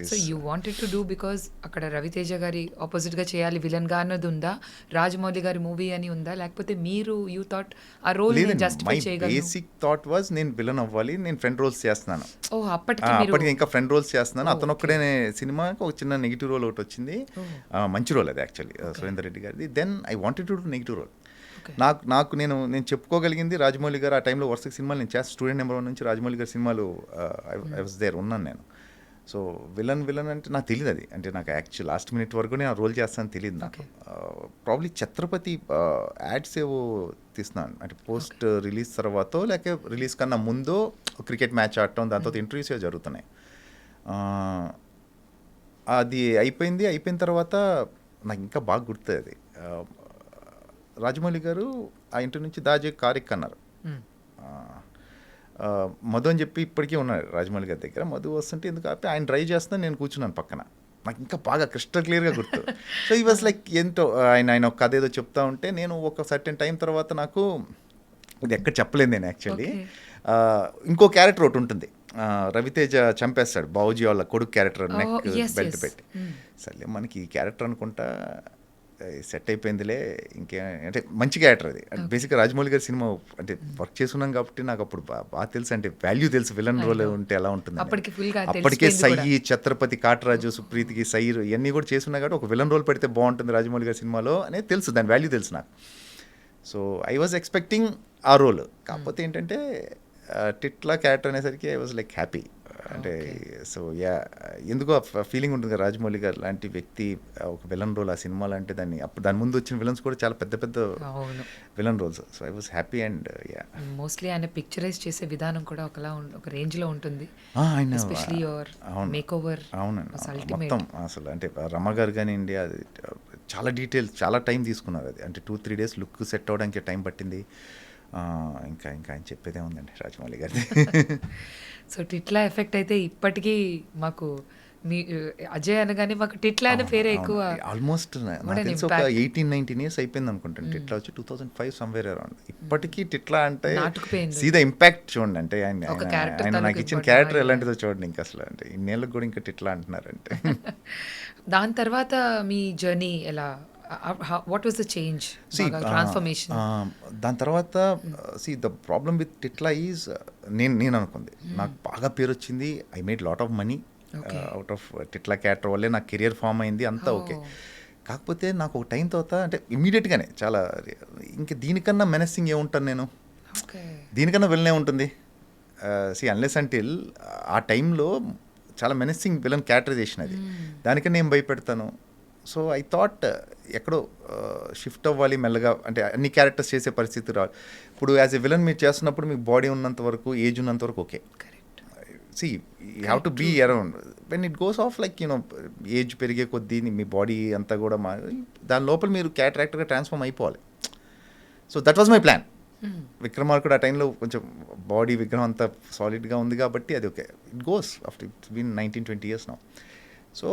So you wanted to do because అక్కడ రవితేజ గారి ఆపోజిట్గా చేయాలి విలన్గా అన్నది ఉందా, రాజమౌళి గారి మూవీ అని ఉందా, లేకపోతే మీరు యూ థాట్ ఆ రోల్ జస్టిఫై మై చేయగలను? బేసిక్ థాట్ వాజ్ నేను విలన్ అవ్వాలి, నేను ఫ్రెండ్ రోల్స్ చేస్తున్నాను. ఓ అప్పటికి ఇంకా ఫ్రెండ్ రోల్స్ చేస్తున్నాను. Oh, అతను ఒక్కడే సినిమాకి ఒక చిన్న నెగిటివ్ రోల్ ఒకటి వచ్చింది. మంచి రోల్ అది యాక్చువల్లీ, సురేందర్ రెడ్డి గారిది. Then I wanted to do negative role. నాకు నేను చెప్పుకోగలిగింది, రాజమౌళి గారు ఆ టైంలో వరుసగా సినిమాలు నేను చేస్తాను. స్టూడెంట్ నెంబర్ 1 నుంచి రాజమౌళి గారి సినిమాలు ఐ వాజ్ దేర్, ఉన్నాను నేను. సో విలన్ అంటే నాకు తెలియదు అది, అంటే నాకు యాక్చువల్ లాస్ట్ మినిట్ వరకు నేను ఆ రోల్ చేస్తానని తెలియదు నాకు. ప్రాబ్లీ ఛత్రపతి యాడ్స్ ఏవో తీస్తున్నాను, అంటే పోస్ట్ రిలీజ్ తర్వాత లేక రిలీజ్ కన్నా ముందు క్రికెట్ మ్యాచ్ ఆడటం, దాని తర్వాత ఇంటర్వ్యూస్ ఏవో జరుగుతున్నాయి. అది అయిపోయిన తర్వాత నాకు ఇంకా బాగా గుర్తుంది అది. రాజమౌళి గారు ఆ ఇంటి నుంచి దాజే కారిక్ అన్నారు. మధు అని చెప్పి ఇప్పటికీ ఉన్నారు రాజమౌళి గారి దగ్గర. మధు వస్తుంటే ఎందుకు ఆపి ఆయన డ్రైవ్ చేస్తున్నా, నేను కూర్చున్నాను పక్కన. నాకు ఇంకా బాగా క్రిస్టల్ క్లియర్గా గుర్తు. సో ఈ వాజ్ లైక్ ఏంటో ఆయన ఒక కథ ఏదో చెప్తా ఉంటే, నేను ఒక సర్టెన్ టైం తర్వాత నాకు ఇది ఎక్కడ చెప్పలేదు నేను యాక్చువల్లీ. ఇంకో క్యారెక్టర్ ఒకటి ఉంటుంది, రవితేజ చంపేస్తాడు బావుజీ వాళ్ళ కొడుకు క్యారెక్టర్, నెక్ బెల్ట్ పెట్టి. సర్లే మనకి ఈ క్యారెక్టర్ అనుకుంటా సెట్ అయిపోయిందిలే, ఇంకే అంటే మంచి క్యారెక్టర్ అది. బేసిక్గా రాజమౌళి గారి సినిమా అంటే వర్క్ చేస్తున్నాం కాబట్టి నాకు అప్పుడు బాగా తెలుసు, అంటే వాల్యూ తెలుసు విలన్ రోల్ ఉంటే ఎలా ఉంటుంది. అప్పటికే సై, ఛత్రపతి, కాటరాజు, సుప్రీతికి సైర్ ఇవన్నీ కూడా చేస్తున్నా కాబట్టి ఒక విలన్ రోల్ పెడితే బాగుంటుంది రాజమౌళి గారి సినిమాలో అనేది తెలుసు, దాని వాల్యూ తెలుసు నాకు. సో ఐ వాజ్ ఎక్స్పెక్టింగ్ ఆ రోల్. కాకపోతే ఏంటంటే టిట్లా క్యారెక్టర్ అనేసరికి ఐ వాజ్ లైక్ హ్యాపీ. అంటే సో ఎందుకో ఫీలింగ్ ఉంటుంది కదా, రాజమౌళి గారు లాంటి వ్యక్తి ఒక విలన్ రోల్ ఆ సినిమాలో అంటే దాని ముందు వచ్చిన విలన్స్ కూడా చాలా పెద్ద పెద్ద villain roles. So I was happy. And mostly ఆయన పిక్చరైజ్ చేసే విధానం కూడా ఒక రేంజ్ లో ఉంటుంది. అవునండి, మొత్తం అసలు అంటే రమ గారు కానివ్వండి, అది చాలా డీటెయిల్స్, చాలా టైం తీసుకున్నారు అది. అంటే 2-3 days లుక్ సెట్ అవ్వడానికి టైం పట్టింది. ఇంకా ఆయన చెప్పేదే ఉందండి రాజమౌళి గారిది. సో టిట్లా ఎఫెక్ట్ అయితే ఇప్పటికీ మాకు మీ అజయ్ అనగానే మాకు టిట్లా అనే పేరే ఎక్కువ. ఆల్మోస్ట్ నాకు తెలిసి ఒక 18-19 years అయిపోయింది అనుకుంటాను. టిట్లా వచ్చి 2005 సమ్వేర్ అరౌండ్. ఇప్పటికీ టిట్లా అంటే సీదా ఇంపాక్ట్ చూడండి, అంటే ఆయన నాకు ఇచ్చిన క్యారెక్టర్ ఎలాంటిదో చూడండి. ఇంకా అసలు అంటే ఇన్నేళ్ళకి కూడా ఇంకా టిట్లా అంటున్నారంటే. దాని తర్వాత మీ జర్నీ ఎలా, what was the change, transformation? దాని తర్వాత the problem with Titla is, నేను అనుకుంది నాకు బాగా పేరు వచ్చింది, I made lot of money out of Titla character వల్లే నాకు కెరియర్ ఫామ్ అయింది, అంతా ఓకే. కాకపోతే నాకు ఒక టైం తర్వాత అంటే ఇమ్మీడియట్గానే చాలా ఇంకా దీనికన్నా మెనెసింగ్ ఏముంటాను నేను, దీనికన్నా విలనే ఉంటుంది. అన్లెస్ అంటిల్ ఆ టైంలో చాలా మెనెసింగ్ విలన్ క్యారెక్టరైజేషన్ అది, దానికన్నా నేను భయపెడతాను. సో ఐ థాట్ ఎక్కడో షిఫ్ట్ అవ్వాలి మెల్లగా, అంటే అన్ని క్యారెక్టర్స్ చేసే పరిస్థితి రావాలి. ఇప్పుడు యాజ్ ఎ విలన్ మీరు చేస్తున్నప్పుడు మీకు బాడీ ఉన్నంత వరకు, ఏజ్ ఉన్నంత వరకు okay. You have to be around. When it goes off like age పెరిగే కొద్దీ మీ బాడీ అంతా కూడా దాని లోపల మీరు క్యారెక్టర్గా ట్రాన్స్ఫార్మ్ అయిపోవాలి. So that was my plan. Vikramarkudu ఆ టైంలో కొంచెం బాడీ విగ్రహం అంతా సాలిడ్గా ఉంది కాబట్టి అది okay, it goes after it's been 19-20 years now. So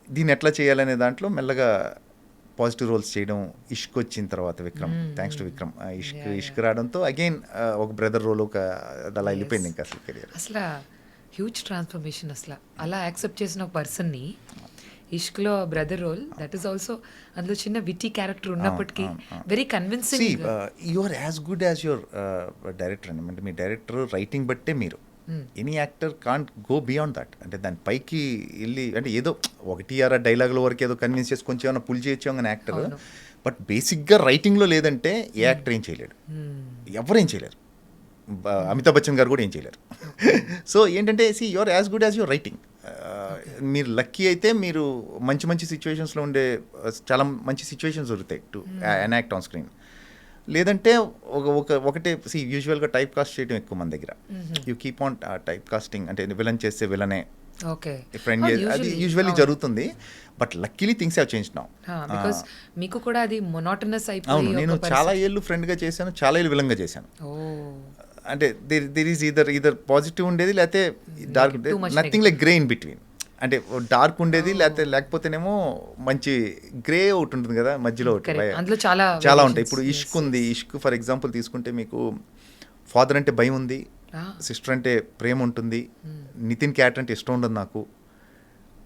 దీన్ని ఎట్లా చేయాలనే దాంట్లో మెల్లగా పాజిటివ్ రోల్స్ చేయడం. ఇష్క్ వచ్చిన తర్వాత విక్రమ్, థ్యాంక్స్ టు విక్రమ్, ఇష్క్ రావడంతో అగైన్ ఒక బ్రదర్ రోల్ అలా వెళ్ళిపోయింది ఇంకా అసలు కెరియర్. అసలు హ్యూజ్ ట్రాన్స్ఫర్మేషన్. అసలు అలా యాక్సెప్ట్ చేసిన ఒక పర్సన్ని ఇష్క్లో brother role, that is also అందులో చిన్న విటీ క్యారెక్టర్ ఉన్నప్పటికీ very convincing. You are as good as your director అని, అంటే మీ డైరెక్టర్ రైటింగ్ బట్టే మీరు, any actor can't go beyond that. అంటే దాని పైకి వెళ్ళి అంటే ఏదో 1-6 డైలాగుల వరకు ఏదో కన్విన్స్ చేసి కొంచెం ఏమైనా పుల్ చేయొచ్చు అని యాక్టర్, బట్ బేసిక్గా రైటింగ్లో లేదంటే ఏ యాక్టర్ ఏం చేయలేడు, ఎవరేం చేయలేరు. అమితాబ్ బచ్చన్ గారు కూడా ఏం చేయలేరు. సో ఏంటంటే you are as good as your writing. మీరు లక్కీ అయితే మీరు మంచి మంచి సిచ్యువేషన్స్లో ఉండే చాలా మంచి సిచ్యువేషన్స్ దొరుకుతాయి టు ఎనాక్ట్ ఆన్ స్క్రీన్. లేదంటే ఒకటే యూజువల్గా టైప్ కాస్ట్ చేయడం ఎక్కువ మన దగ్గర. You keep on type casting, అంటే విలన్ చేస్తే విలనే ఫ్రెండ్, అది యూజువల్లీ జరుగుతుంది. But luckily things have changed now. Because మీకు కూడా అది మొనోటనస్ అయిపోయి. అవును, నేను చాలా ఏళ్ళు ఫ్రెండ్గా చేశాను, చాలా ఏళ్ళు విలన్గా చేశాను. అంటే దేర్ ఈజ్ ఈదర్ పాజిటివ్ ఉండేది, లేకపోతే dark, nothing like grey in between. అంటే డార్క్ ఉండేది, లేకపోతేనేమో మంచి గ్రే ఒకటి ఉంటుంది కదా మధ్యలో, ఒకటి చాలా ఉంటాయి. ఇప్పుడు ఇష్క్ ఉంది, ఇష్క్ ఫర్ ఎగ్జాంపుల్ తీసుకుంటే మీకు ఫాదర్ అంటే భయం ఉంది, సిస్టర్ అంటే ప్రేమ ఉంటుంది, నితిన్ క్యారెక్టర్ అంటే ఇష్టం ఉండదు నాకు,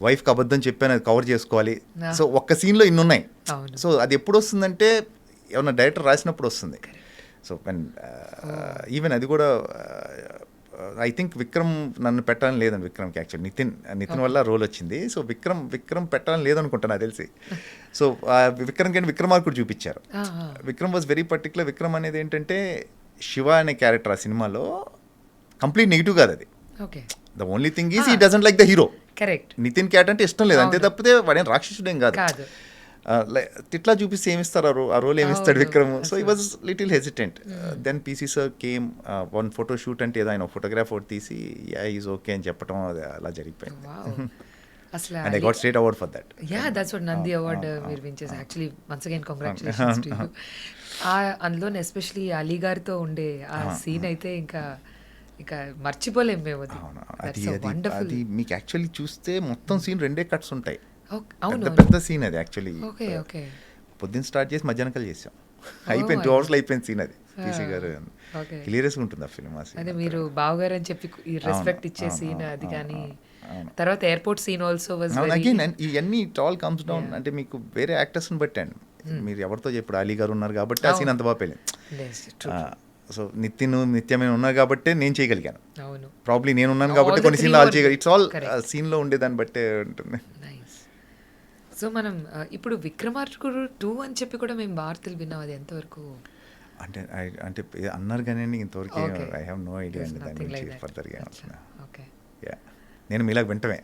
వైఫ్కి అబద్ధం చెప్పాను అది కవర్ చేసుకోవాలి. Ah. సో ఒక్క సీన్లో ఇన్ని ఉన్నాయి. అవును. సో అది ఎప్పుడు వస్తుందంటే ఏమన్నా డైరెక్టర్ రాసినప్పుడు వస్తుంది. సో ఈవెన్ అది కూడా ఐ థింక్ విక్రమ్ నన్ను పెట్టాలని లేదండి. విక్రమ్కి యాక్చువల్ నితిన్ వల్ల రోల్ వచ్చింది. సో విక్రమ్ పెట్టాలని లేదనుకుంటా నాకు తెలిసి. సో విక్రమ్ కంటే విక్రమార్కుడు చూపించారు. Vikram was very particular. Vikram అనేది ఏంటంటే శివ అనే క్యారెక్టర్ ఆ సినిమాలో కంప్లీట్ నెగిటివ్ కాదు అది. Okay. The only thing is he doesn't like the hero. Correct. Nitin character అంటే ఇష్టం లేదు అంతే తప్పితే వాడేం రాక్షసుడేం కాదు. కాదు. తిట్లా చూపిస్తే ఏమిస్తారు ఆ రోల్ ఏమిస్తాడు Vikram. So he was little hesitant. Then PC sir came one photo shoot అంటే ఏదో ఆయన ఫోటోగ్రాఫ్ ఒకటి తీసి ఈజ్ ఓకే అని చెప్పడం అలా జరిగిపోయింది. అసలు and I got state award for that. Yeah that's what Nandi award మీరు విన్ చేశారు. Actually once again congratulations to you. అందులో ఎస్పెషలీ అలీ గారితో ఉండే ఆ సీన్ అయితే ఇంకా మర్చిపోలేం మేము. అది మీకు యాక్చువల్లీ చూస్తే మొత్తం సీన్ 2 కట్స్ ఉంటాయి. అవును, పెద్ద సీన్ అది యాక్చువల్లీ. Okay okay. పొద్దున్న స్టార్ట్ చేసి మధ్యాహ్నం చేసాం. అయిపోయింది 2 అవర్స్లో అయిపోయింది సీన్ అది. పీసీ గారు హిలేరియస్గా ఉంటుంది ఆ ఫిల్మ్. అదే మీరు బావగారు అని చెప్పి రెస్పెక్ట్ ఇచ్చే సీన్ అది. కానీ తర్వాత airport scene also was again ఇవన్నీ ఇట్ ఆల్ కమ్స్ డౌన్ అంటే మీకు వేరే యాక్టర్స్ని బట్టండి. మీరు ఎవరితో చెప్పాడు అలీ గారు ఉన్నారు కాబట్టి ఆ సీన్ అంత బాగా పెళ్ళింది. సో నిత్యమే ఉన్నారు కాబట్టి నేను చేయగలిగాను. అవును, ప్రాబ్లీ నేను ఉన్నాను కాబట్టి కొన్ని సీన్లు ఆల్ చేయగలి. ఇట్స్ ఆల్ సీన్లో ఉండేదాన్ని బట్టే ఉంటుంది. సో మనం ఇప్పుడు విక్రమార్కుడు 2 అని చెప్పి కూడా మేము వార్తలు విన్నాం. అది ఎంతవరకు అంటే అన్నారు కానీ ఇంతవరకు ఐ హ్యావ్ నో ఐడియా అండి దాని గురించి ఫర్దర్గా. ఓకే, నేను మీలాగ వింటమే.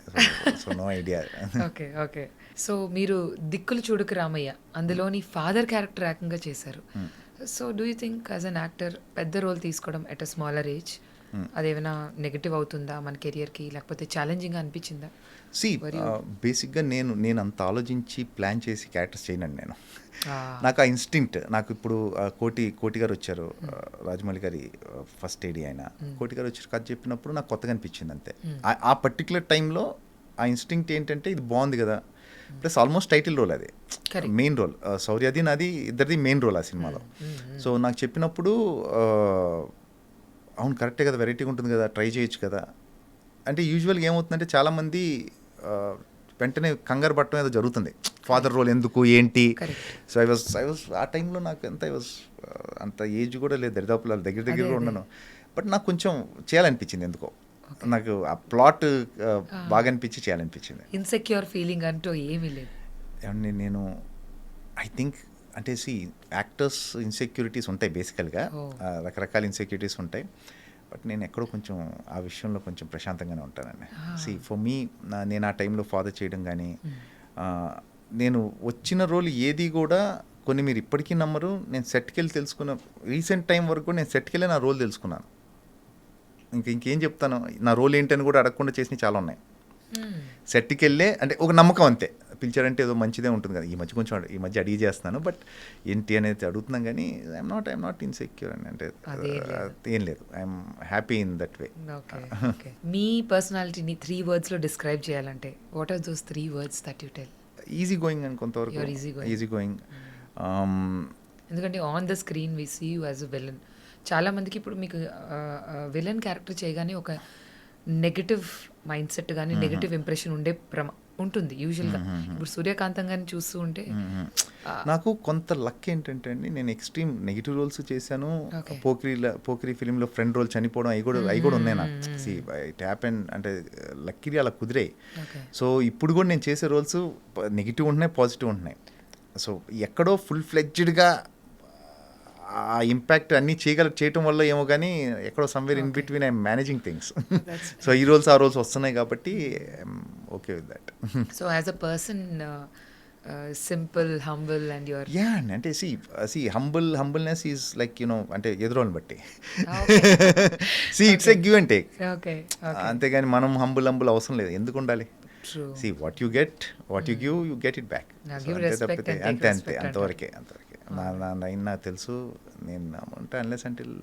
So no idea. Okay okay. So మీరు దిక్కులు చూడకు రామయ్య అందులోని ఫాదర్ క్యారెక్టర్ ఏకంగా చేశారు. So do you think as an actor పెద్ద రోల్ తీసుకోవడం ఎట్ అ స్మాలర్ ఏజ్ అదేమైనా నెగటివ్ అవుతుందా మన కెరియర్కి, లేకపోతే ఛాలెంజింగ్గా అనిపించిందా? బేసిక్గా నేను అంత ఆలోచించి ప్లాన్ చేసి క్యారెక్టర్స్ చేయనండి నేను. నాకు ఆ ఇన్స్టింక్ట్. నాకు ఇప్పుడు కోటి గారు వచ్చారు, రాజమౌళి గారి ఫస్ట్ ఏడీ ఆయన. కోటి గారు వచ్చి కథ చెప్పినప్పుడు నాకు కొత్తగా అనిపించింది అంతే. ఆ పర్టికులర్ టైంలో ఆ ఇన్స్టింక్ట్ ఏంటంటే ఇది బాగుంది కదా, ప్లస్ ఆల్మోస్ట్ టైటిల్ రోల్ అది, మెయిన్ రోల్. శౌర్యది నాది ఇద్దరిది మెయిన్ రోల్ ఆ సినిమాలో. సో నాకు చెప్పినప్పుడు అవును కరెక్టే కదా, వెరైటీగా ఉంటుంది కదా, ట్రై చేయొచ్చు కదా అంటే. యూజువల్గా ఏమవుతుందంటే చాలామంది వెంటనే కంగారు పట్టడం ఏదో జరుగుతుంది, ఫాదర్ రోల్ ఎందుకు ఏంటి. సో ఐ వాజ్ ఆ టైంలో నాకు అంత ఏజ్ కూడా లేదు, దరిదాపుల దగ్గర ఉన్నాను. బట్ నాకు కొంచెం చేయాలనిపించింది ఎందుకో, నాకు ఆ ప్లాట్ బాగా అనిపించి చేయాలనిపించింది. ఇన్సెక్యూర్ ఫీలింగ్ అంటూ ఏమీ లేదు. ఏమండి నేను ఐ థింక్ అంటే యాక్టర్స్ ఇన్సెక్యూరిటీస్ ఉంటాయి బేసికల్గా, రకరకాల ఇన్సెక్యూరిటీస్ ఉంటాయి. బట్ నేను ఎక్కడో కొంచెం ఆ విషయంలో కొంచెం ప్రశాంతంగానే ఉంటానండి. ఫర్ మీ నేను ఆ టైంలో ఫాదర్ చేయడం కానీ, నేను వచ్చిన రోల్ ఏది కూడా కొన్ని మీరు ఇప్పటికీ నమ్మరు, నేను సెట్కి వెళ్ళి తెలుసుకున్న రీసెంట్ టైం వరకు నేను సెట్కి వెళ్ళి నా రోల్ తెలుసుకున్నాను. ఇంకేం చెప్తాను, నా రోల్ ఏంటని కూడా అడగకుండా చేసినవి చాలా ఉన్నాయి. సెట్కి వెళ్ళే అంటే ఒక నమ్మకం అంతే, పిలిచారంటే ఏదో మంచిదే ఉంటుంది కదా. ఈ మధ్య అడిగి చేస్తున్నాను, బట్ ఏంటి అనేది అడుగుతున్నాం కానీ ఐఎమ్ నాట్ ఇన్సెక్యూర్ అని అంటే ఏం లేదు. I'm happy in that way. మీ పర్సనాలిటీని 3 wordsలో డిస్క్రైబ్ చేయాలంటే what are those 3 words that you tell? Easy going అని కొంతవరకు. Easy going. ఎందుకంటే on the screen we see you as a villain. చాలా మందికి ఇప్పుడు మీకు విలన్ క్యారెక్టర్ చేయగానే ఒక నెగటివ్ మైండ్ సెట్ కానీ నెగటివ్ ఇంప్రెషన్ ఉంటుంది యూజువల్గా. ఇప్పుడు సూర్యకాంతం గారిని చూస్తూ ఉంటే నాకు కొంత లక్ ఏంటంటే అండి, నేను ఎక్స్ట్రీమ్ నెగిటివ్ రోల్స్ చేశాను. పోకిరి ఫిలింలో ఫ్రెండ్ రోల్ చనిపోవడం అవి కూడా ఉన్నాయి నాకు. ఇట్ హ్యాపెన్ అంటే లక్కీగా అలా కుదిరాయి. సో ఇప్పుడు కూడా నేను చేసే రోల్స్ నెగిటివ్ ఉంటున్నాయి, పాజిటివ్ ఉంటున్నాయి. సో ఎక్కడో ఫుల్ ఫ్లెడ్జ్డ్గా ఆ ఇంపాక్ట్ అన్నీ చేయటం వల్ల ఏమో కానీ ఎక్కడో somewhere in between I'm managing things. So ఈ రోల్స్ ఆ రోల్స్ వస్తున్నాయి కాబట్టి I'm okay with that. So as a person simple, humble and your అంటే హంబుల్నెస్ ఈజ్ లైక్ అంటే ఎదురోని బట్టి it's a give and take. అంతేగాని మనం హంబుల్ అవసరం లేదు, ఎందుకు ఉండాలి. What you give you get it back. అంతే అంతవరకే. నాకు తెలుసు, నేను ఉంటా అన్లెస్ అంటిల్